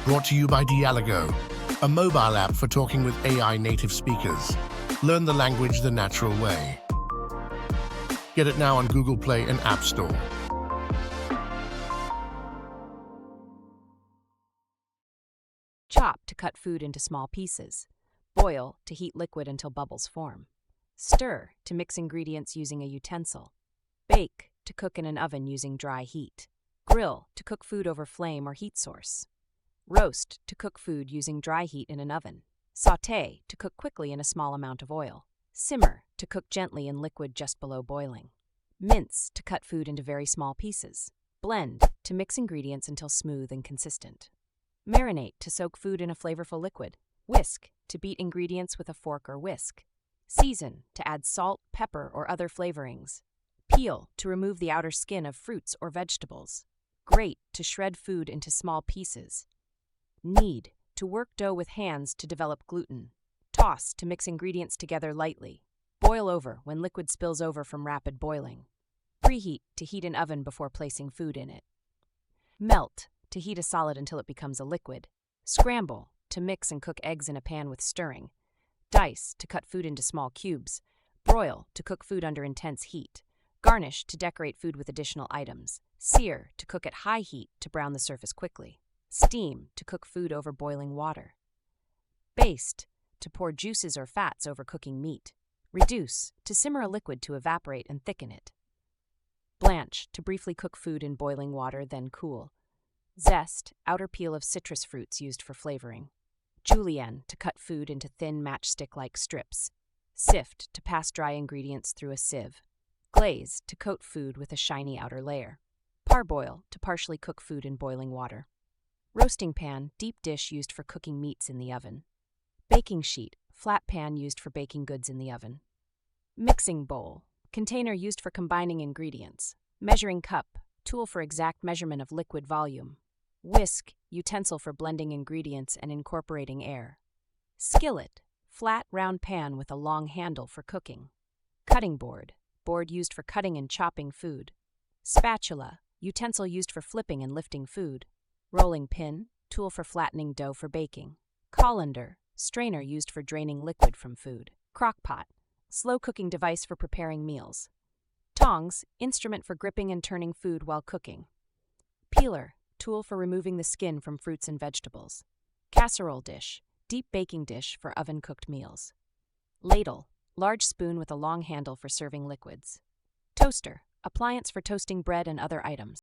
Brought to you by DialoGO, a mobile app for talking with AI native speakers. Learn the language the natural way. Get it now on Google Play and App Store. Chop to cut food into small pieces. Boil to heat liquid until bubbles form. Stir to mix ingredients using a utensil. Bake to cook in an oven using dry heat. Grill to cook food over flame or heat source. Roast to cook food using dry heat in an oven. Sauté to cook quickly in a small amount of oil. Simmer to cook gently in liquid just below boiling. Mince to cut food into very small pieces. Blend to mix ingredients until smooth and consistent. Marinate to soak food in a flavorful liquid. Whisk to beat ingredients with a fork or whisk. Season to add salt, pepper, or other flavorings. Peel to remove the outer skin of fruits or vegetables. Grate to shred food into small pieces. Knead to work dough with hands to develop gluten. Toss to mix ingredients together lightly. Boil over when liquid spills over from rapid boiling. Preheat to heat an oven before placing food in it. Melt to heat a solid until it becomes a liquid. Scramble to mix and cook eggs in a pan with stirring. Dice to cut food into small cubes. Broil to cook food under intense heat. Garnish to decorate food with additional items. Sear to cook at high heat to brown the surface quickly. Steam to cook food over boiling water. Baste to pour juices or fats over cooking meat. Reduce to simmer a liquid to evaporate and thicken it. Blanch to briefly cook food in boiling water, then cool. Zest, outer peel of citrus fruits used for flavoring. Julienne to cut food into thin matchstick-like strips. Sift to pass dry ingredients through a sieve. Glaze to coat food with a shiny outer layer. Parboil to partially cook food in boiling water. Roasting pan, deep dish used for cooking meats in the oven. Baking sheet, flat pan used for baking goods in the oven. Mixing bowl, container used for combining ingredients. Measuring cup, tool for exact measurement of liquid volume. Whisk, utensil for blending ingredients and incorporating air. Skillet, flat round pan with a long handle for cooking. Cutting board, board used for cutting and chopping food. Spatula, utensil used for flipping and lifting food. Rolling pin, tool for flattening dough for baking. Colander, strainer used for draining liquid from food. Crock-pot, slow cooking device for preparing meals. Tongs, instrument for gripping and turning food while cooking. Peeler, tool for removing the skin from fruits and vegetables. Casserole dish, deep baking dish for oven-cooked meals. Ladle, large spoon with a long handle for serving liquids. Toaster, appliance for toasting bread and other items.